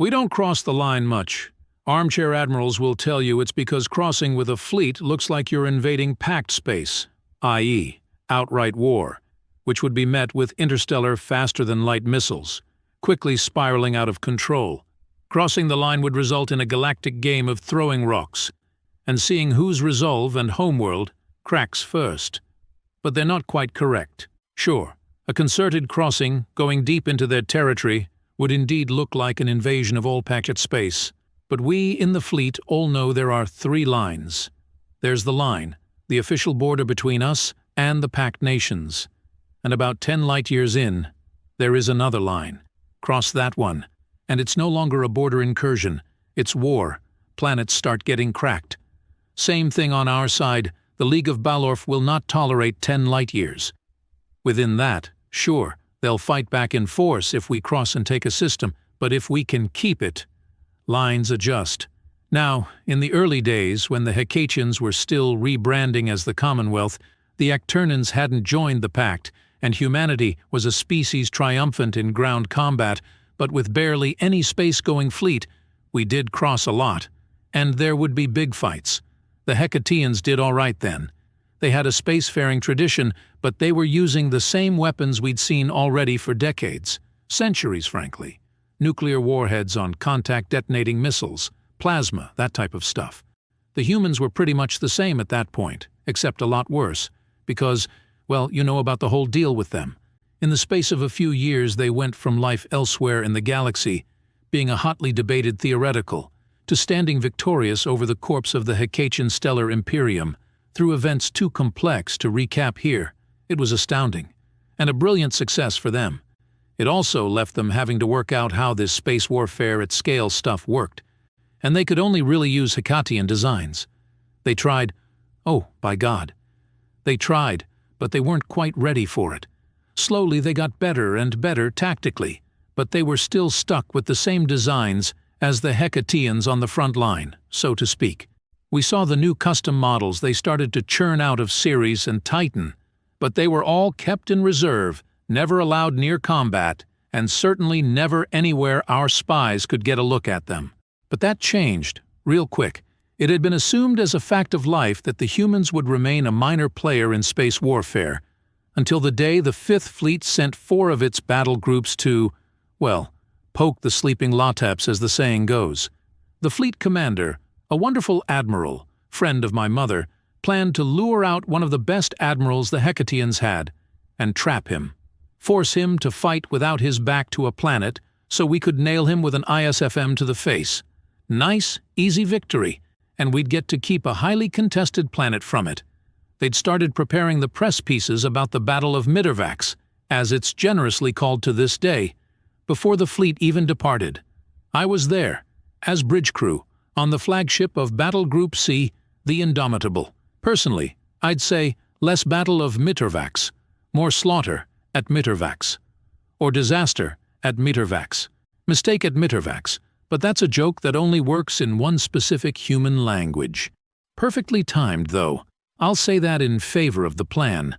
We don't cross the line much. Armchair admirals will tell you it's because crossing with a fleet looks like you're invading packed space, i.e., outright war, which would be met with interstellar faster-than-light missiles, quickly spiraling out of control. Crossing the line would result in a galactic game of throwing rocks, and seeing whose resolve and homeworld cracks first. But they're not quite correct. Sure, a concerted crossing, going deep into their territory, would indeed look like an invasion of all packed space. But we in the fleet all know there are 3 lines. There's the line, the official border between us and the packed nations. And about 10 light-years in, there is another line. Cross that one, and it's no longer a border incursion, it's war. Planets start getting cracked. Same thing on our side, the League of Balorf will not tolerate 10 light-years. Within that, sure, they'll fight back in force if we cross and take a system, but if we can keep it, lines adjust. Now, in the early days, when the Hecatians were still rebranding as the Commonwealth, the Acturnans hadn't joined the Pact, and humanity was a species triumphant in ground combat, but with barely any space-going fleet, we did cross a lot. And there would be big fights. The Hecatians did all right then. They had a spacefaring tradition, but they were using the same weapons we'd seen already for decades. Centuries, frankly. Nuclear warheads on contact-detonating missiles, plasma, that type of stuff. The humans were pretty much the same at that point, except a lot worse, because, well, you know about the whole deal with them. In the space of a few years, they went from life elsewhere in the galaxy, being a hotly debated theoretical, to standing victorious over the corpse of the Hecatian stellar imperium, through events too complex to recap here. It was astounding, and a brilliant success for them. It also left them having to work out how this space warfare at scale stuff worked, and they could only really use Hecatian designs. They tried, oh, by God. They tried, but they weren't quite ready for it. Slowly they got better and better tactically, but they were still stuck with the same designs as the Hecatians on the front line, so to speak. We saw the new custom models they started to churn out of Ceres and Titan, but they were all kept in reserve, never allowed near combat, and certainly never anywhere our spies could get a look at them. But that changed, real quick. It had been assumed as a fact of life that the humans would remain a minor player in space warfare, until the day the Fifth Fleet sent 4 of its battle groups to, well, poke the sleeping Lateps as the saying goes. The fleet commander, a wonderful admiral, friend of my mother, planned to lure out one of the best admirals the Hecatians had, and trap him. Force him to fight without his back to a planet so we could nail him with an ISFM to the face. Nice, easy victory, and we'd get to keep a highly contested planet from it. They'd started preparing the press pieces about the Battle of Mittervax, as it's generously called to this day, before the fleet even departed. I was there, as bridge crew, on the flagship of Battle Group C, the Indomitable. Personally, I'd say less Battle of Mittervax, more slaughter at Mittervax, or disaster at Mittervax. Mistake at Mittervax, but that's a joke that only works in one specific human language. Perfectly timed, though. I'll say that in favor of the plan.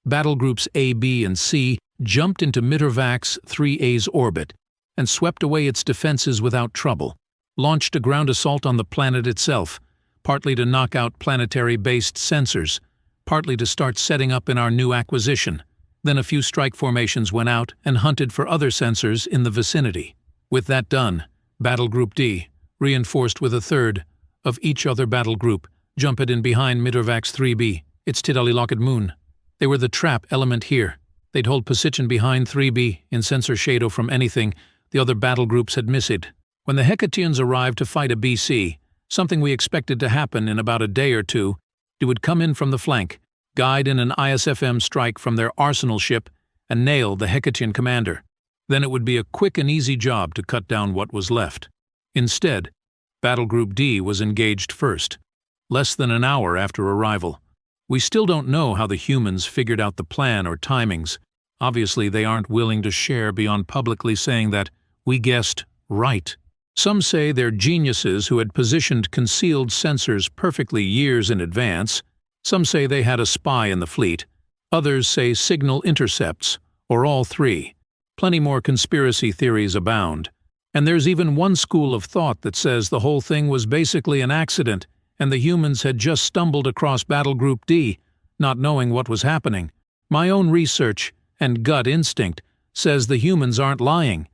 Battle Groups A, B, and C jumped into Mittervax 3A's orbit and swept away its defenses without trouble, launched a ground assault on the planet itself, partly to knock out planetary-based sensors, partly to start setting up in our new acquisition. Then a few strike formations went out and hunted for other sensors in the vicinity. With that done, Battle Group D, reinforced with a third of each other battle group, jumped in behind Mittervax 3B, its Tidali Locked Moon. They were the trap element here. They'd hold position behind 3B in sensor shadow from anything the other battle groups had missed. When the Hecatians arrived to fight a BC, something we expected to happen in about a day or two, they would come in from the flank, guide in an ISFM strike from their arsenal ship, and nail the Hecatian commander. Then it would be a quick and easy job to cut down what was left. Instead, Battle Group D was engaged first, less than an hour after arrival. We still don't know how the humans figured out the plan or timings. Obviously, they aren't willing to share beyond publicly saying that we guessed right. Some say they're geniuses who had positioned concealed sensors perfectly years in advance. Some say they had a spy in the fleet. Others say signal intercepts, or all 3. Plenty more conspiracy theories abound. And there's even one school of thought that says the whole thing was basically an accident, and the humans had just stumbled across Battle Group D, not knowing what was happening. My own research and gut instinct says the humans aren't lying.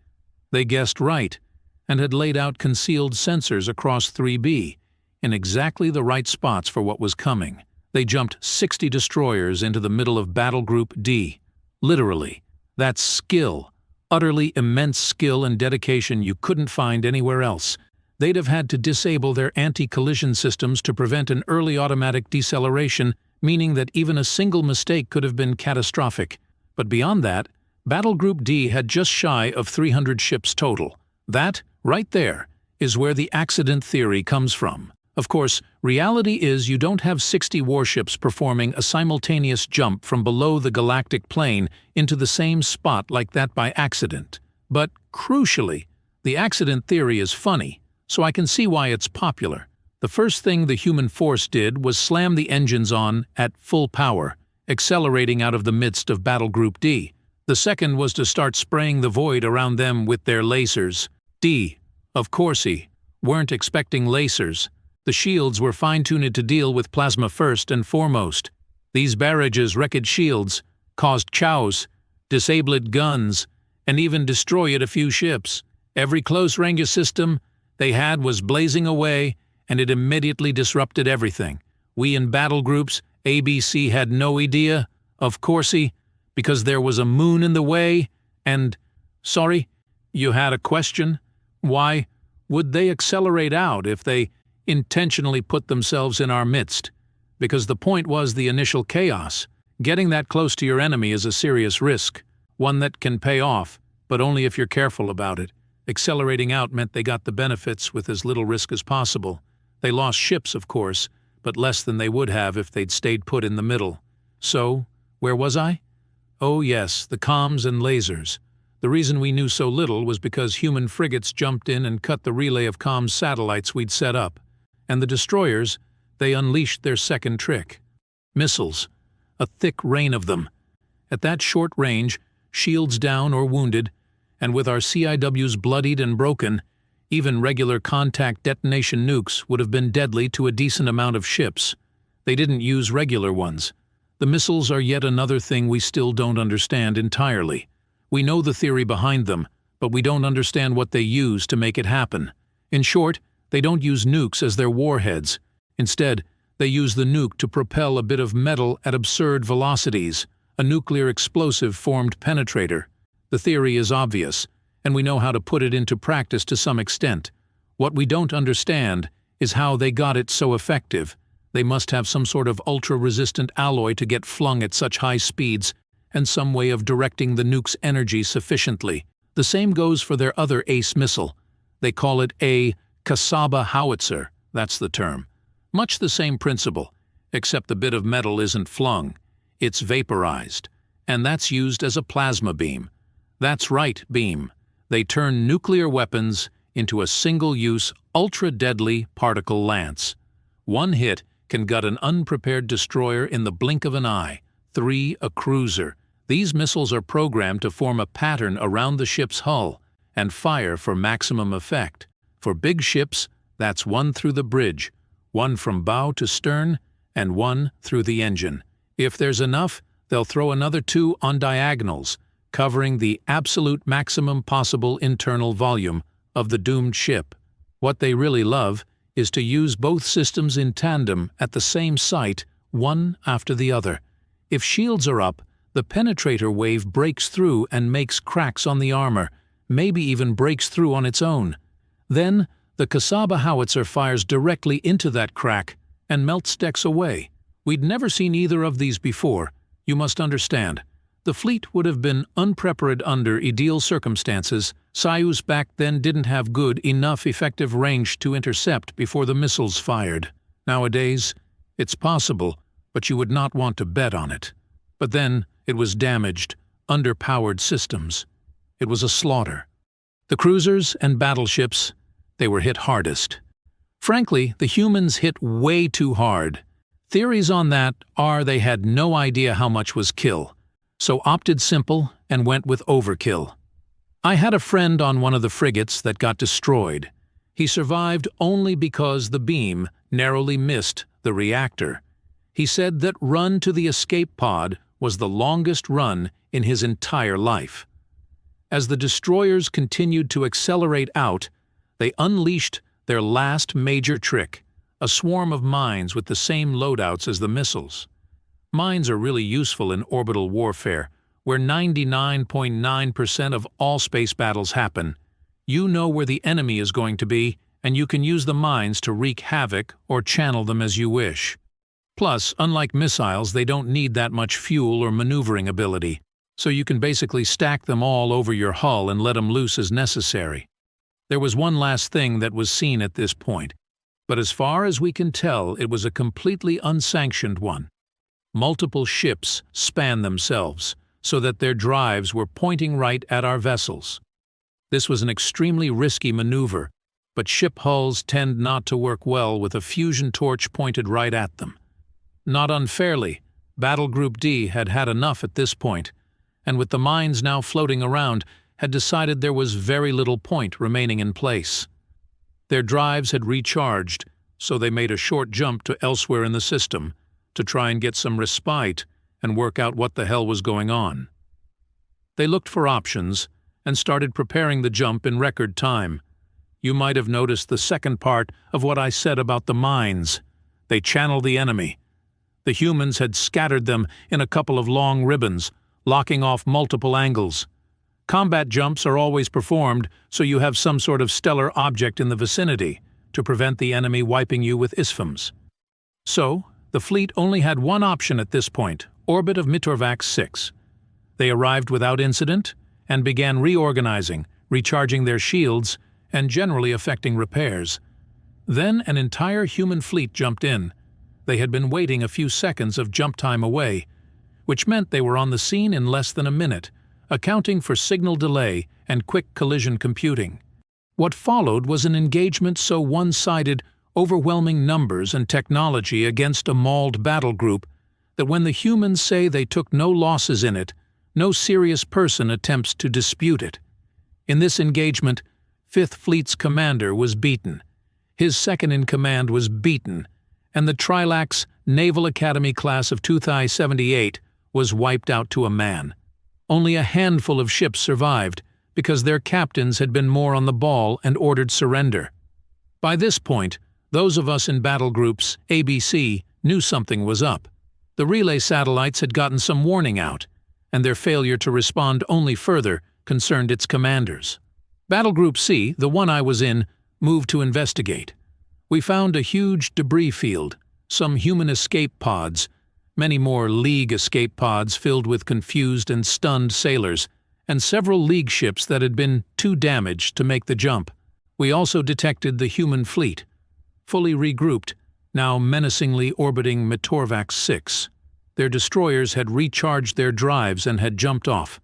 They guessed right, and had laid out concealed sensors across 3B, in exactly the right spots for what was coming. They jumped 60 destroyers into the middle of Battle Group D. Literally. That's skill. Utterly immense skill and dedication you couldn't find anywhere else. They'd have had to disable their anti-collision systems to prevent an early automatic deceleration, meaning that even a single mistake could have been catastrophic. But beyond that, Battle Group D had just shy of 300 ships total. That, right there, is where the accident theory comes from. Of course, reality is you don't have 60 warships performing a simultaneous jump from below the galactic plane into the same spot like that by accident. But, crucially, the accident theory is funny, so I can see why it's popular. The first thing the human force did was slam the engines on at full power, accelerating out of the midst of Battle Group D. The second was to start spraying the void around them with their lasers. D, of course, weren't expecting lasers. The shields were fine-tuned to deal with plasma first and foremost. These barrages wrecked shields, caused chows, disabled guns, and even destroyed a few ships. Every close-range system they had was blazing away, and it immediately disrupted everything. We in battle groups, ABC had no idea, of course, because there was a moon in the way, and... Sorry, you had a question? Why would they accelerate out if they intentionally put themselves in our midst? Because the point was the initial chaos. Getting that close to your enemy is a serious risk, one that can pay off, but only if you're careful about it. Accelerating out meant they got the benefits with as little risk as possible. They lost ships, of course, but less than they would have if they'd stayed put in the middle. So, where was I? Oh yes, the comms and lasers. The reason we knew so little was because human frigates jumped in and cut the relay of comms satellites we'd set up. And the destroyers, they unleashed their second trick. Missiles. A thick rain of them. At that short range, shields down or wounded, and with our CIWs bloodied and broken, even regular contact detonation nukes would have been deadly to a decent amount of ships. They didn't use regular ones. The missiles are yet another thing we still don't understand entirely. We know the theory behind them, but we don't understand what they use to make it happen. In short, they don't use nukes as their warheads. Instead, they use the nuke to propel a bit of metal at absurd velocities, a nuclear explosive formed penetrator. The theory is obvious, and we know how to put it into practice to some extent. What we don't understand is how they got it so effective. They must have some sort of ultra-resistant alloy to get flung at such high speeds, and some way of directing the nuke's energy sufficiently. The same goes for their other ace missile. They call it a Kasaba howitzer, that's the term. Much the same principle, except the bit of metal isn't flung. It's vaporized, and that's used as a plasma beam. That's right, beam. They turn nuclear weapons into a single-use, ultra-deadly particle lance. One hit can gut an unprepared destroyer in the blink of an eye, 3 a cruiser. These missiles are programmed to form a pattern around the ship's hull and fire for maximum effect. For big ships, that's 1 through the bridge, 1 from bow to stern, and 1 through the engine. If there's enough, they'll throw another 2 on diagonals, covering the absolute maximum possible internal volume of the doomed ship. What they really love is to use both systems in tandem at the same site, one after the other. If shields are up, the penetrator wave breaks through and makes cracks on the armor, maybe even breaks through on its own. Then, the Kasaba howitzer fires directly into that crack and melts decks away. We'd never seen either of these before, you must understand. The fleet would have been unprepared under ideal circumstances. Soyuz back then didn't have good enough effective range to intercept before the missiles fired. Nowadays, it's possible, but you would not want to bet on it. But then, it was damaged, underpowered systems. It was a slaughter. The cruisers and battleships, they were hit hardest. Frankly, the humans hit way too hard. Theories on that are they had no idea how much was kill, so opted simple and went with overkill. I had a friend on one of the frigates that got destroyed. He survived only because the beam narrowly missed the reactor. He said that run to the escape pod was the longest run in his entire life. As the destroyers continued to accelerate out, they unleashed their last major trick, a swarm of mines with the same loadouts as the missiles. Mines are really useful in orbital warfare, where 99.9% of all space battles happen. You know where the enemy is going to be, and you can use the mines to wreak havoc or channel them as you wish. Plus, unlike missiles, they don't need that much fuel or maneuvering ability, so you can basically stack them all over your hull and let them loose as necessary. There was one last thing that was seen at this point, but as far as we can tell, it was a completely unsanctioned one. Multiple ships span themselves, so that their drives were pointing right at our vessels. This was an extremely risky maneuver, but ship hulls tend not to work well with a fusion torch pointed right at them. Not unfairly, Battle Group D had had enough at this point, and with the mines now floating around, had decided there was very little point remaining in place. Their drives had recharged, so they made a short jump to elsewhere in the system, to try and get some respite and work out what the hell was going on. They looked for options and started preparing the jump in record time. You might have noticed the second part of what I said about the mines. They channeled the enemy. The humans had scattered them in a couple of long ribbons, locking off multiple angles. Combat jumps are always performed so you have some sort of stellar object in the vicinity to prevent the enemy wiping you with ISFMs. So, the fleet only had one option at this point, orbit of Mitva 6. They arrived without incident and began reorganizing, recharging their shields, and generally effecting repairs. Then an entire human fleet jumped in. They had been waiting a few seconds of jump time away, which meant they were on the scene in less than a minute, accounting for signal delay and quick collision computing. What followed was an engagement so one-sided, overwhelming numbers and technology against a mauled battle group that when the humans say they took no losses in it, no serious person attempts to dispute it. In this engagement, 5th Fleet's commander was beaten, his second-in-command was beaten, and the Trilax Naval Academy class of 2078 was wiped out to a man. Only a handful of ships survived because their captains had been more on the ball and ordered surrender. By this point, those of us in battle groups ABC knew something was up. The relay satellites had gotten some warning out, and their failure to respond only further concerned its commanders. Battle Group C, the one I was in, moved to investigate. We found a huge debris field, some human escape pods, many more League escape pods filled with confused and stunned sailors, and several League ships that had been too damaged to make the jump. We also detected the human fleet, fully regrouped, now menacingly orbiting Mitva 6. Their destroyers had recharged their drives and had jumped off,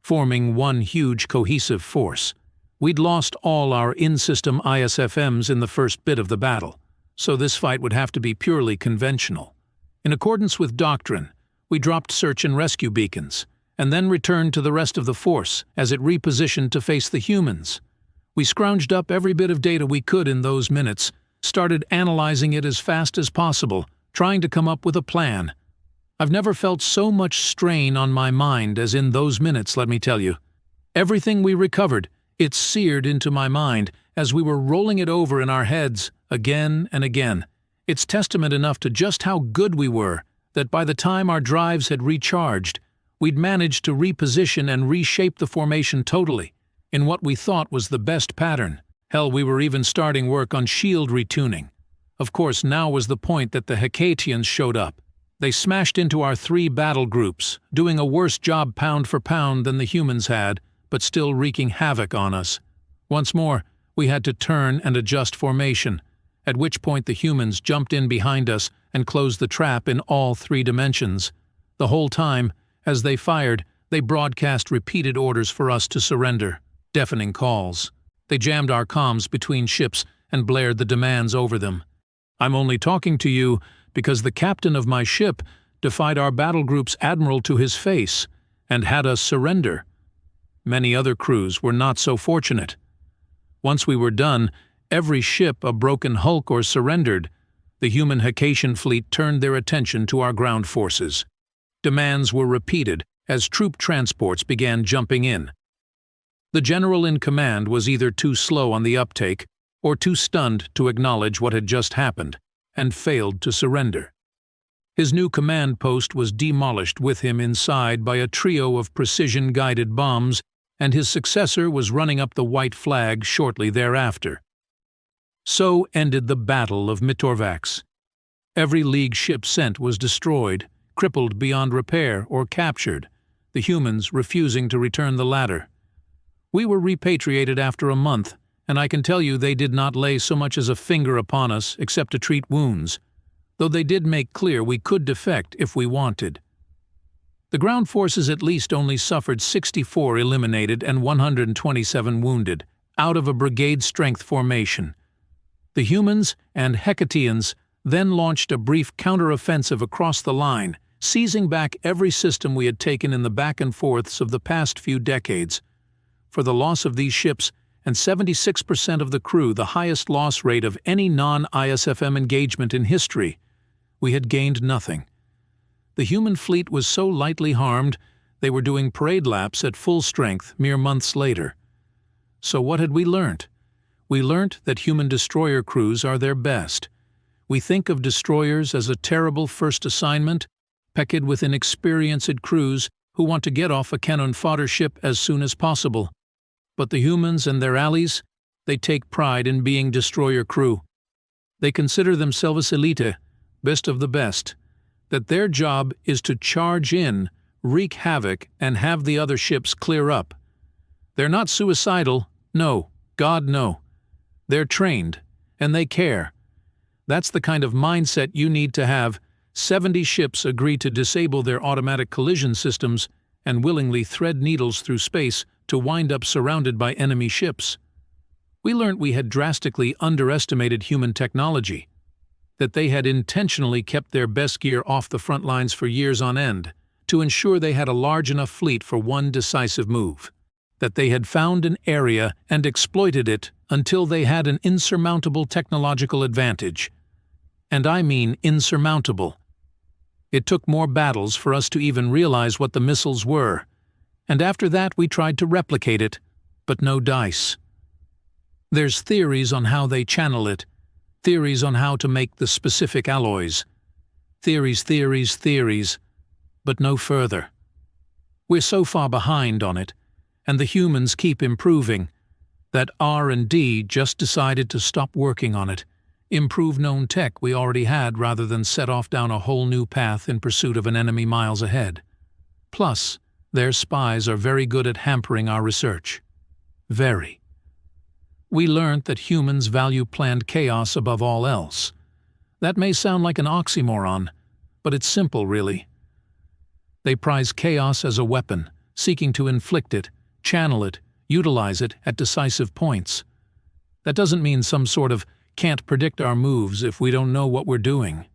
forming one huge cohesive force. We'd lost all our in-system ISFMs in the first bit of the battle, so this fight would have to be purely conventional. In accordance with doctrine, we dropped search and rescue beacons, and then returned to the rest of the force as it repositioned to face the humans. We scrounged up every bit of data we could in those minutes, started analyzing it as fast as possible, trying to come up with a plan. I've never felt so much strain on my mind as in those minutes, let me tell you. Everything we recovered, it seared into my mind as we were rolling it over in our heads again and again. It's testament enough to just how good we were that by the time our drives had recharged, we'd managed to reposition and reshape the formation totally, in what we thought was the best pattern. Hell, we were even starting work on shield retuning. Of course, now was the point that the Hecatians showed up. They smashed into our 3 battle groups, doing a worse job pound for pound than the humans had, but still wreaking havoc on us. Once more, we had to turn and adjust formation, at which point the humans jumped in behind us and closed the trap in all 3 dimensions. The whole time, as they fired, they broadcast repeated orders for us to surrender, deafening calls. They jammed our comms between ships and blared the demands over them. I'm only talking to you because the captain of my ship defied our battle group's admiral to his face and had us surrender. Many other crews were not so fortunate. Once we were done, every ship a broken hulk or surrendered, the human Hakaitian fleet turned their attention to our ground forces. Demands were repeated as troop transports began jumping in. The general in command was either too slow on the uptake or too stunned to acknowledge what had just happened, and failed to surrender. His new command post was demolished with him inside by a trio of precision-guided bombs, and his successor was running up the white flag shortly thereafter. So ended the Battle of Mitorvax. Every League ship sent was destroyed, crippled beyond repair, or captured, the humans refusing to return the latter. We were repatriated after a month, and I can tell you they did not lay so much as a finger upon us except to treat wounds, though they did make clear we could defect if we wanted. The ground forces at least only suffered 64 eliminated and 127 wounded, out of a brigade-strength formation. The humans and Hecatians then launched a brief counter-offensive across the line, seizing back every system we had taken in the back-and-forths of the past few decades. For the loss of these ships and 76% of the crew, the highest loss rate of any non-ISFM engagement in history, we had gained nothing. The human fleet was so lightly harmed, they were doing parade laps at full strength mere months later. So what had we learnt? We learnt that human destroyer crews are their best. We think of destroyers as a terrible first assignment, packed with inexperienced crews who want to get off a cannon fodder ship as soon as possible. But the humans and their allies, they take pride in being destroyer crew. They consider themselves elite, best of the best, that their job is to charge in, wreak havoc, and have the other ships clear up. They're not suicidal, no, God no. They're trained, and they care. That's the kind of mindset you need to have. 70 ships agree to disable their automatic collision systems and willingly thread needles through space to wind up surrounded by enemy ships. We learned we had drastically underestimated human technology, that they had intentionally kept their best gear off the front lines for years on end to ensure they had a large enough fleet for one decisive move, that they had found an area and exploited it until they had an insurmountable technological advantage. And I mean insurmountable. It took more battles for us to even realize what the missiles were, and after that we tried to replicate it, but no dice. There's theories on how they channel it, theories on how to make the specific alloys. Theories, but no further. We're so far behind on it, and the humans keep improving, that R&D just decided to stop working on it, improve known tech we already had rather than set off down a whole new path in pursuit of an enemy miles ahead. Plus, their spies are very good at hampering our research. Very. We learned that humans value planned chaos above all else. That may sound like an oxymoron, but it's simple, really. They prize chaos as a weapon, seeking to inflict it, channel it, utilize it at decisive points. That doesn't mean some sort of can't predict our moves if we don't know what we're doing.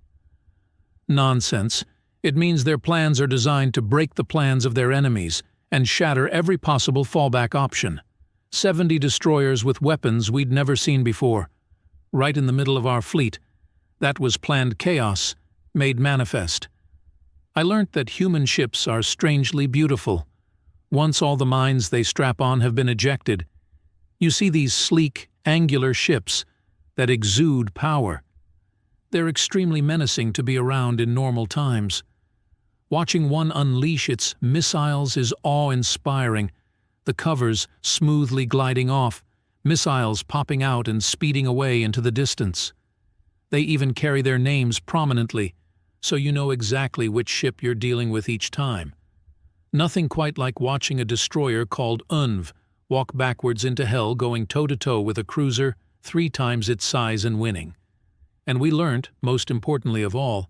Nonsense. It means their plans are designed to break the plans of their enemies and shatter every possible fallback option. 70 destroyers with weapons we'd never seen before, right in the middle of our fleet. That was planned chaos, made manifest. I learnt that human ships are strangely beautiful. Once all the mines they strap on have been ejected, you see these sleek, angular ships that exude power. They're extremely menacing to be around in normal times. Watching one unleash its missiles is awe-inspiring, the covers smoothly gliding off, missiles popping out and speeding away into the distance. They even carry their names prominently, so you know exactly which ship you're dealing with each time. Nothing quite like watching a destroyer called UNV walk backwards into hell going toe-to-toe with a cruiser 3 times its size and winning. And we learnt, most importantly of all,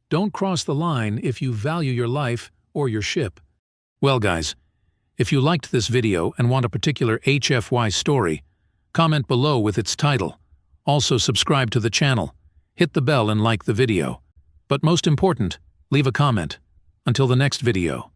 don't cross the line if you value your life or your ship. Well guys, if you liked this video and want a particular HFY story, comment below with its title. Also subscribe to the channel, hit the bell and like the video. But most important, leave a comment. Until the next video.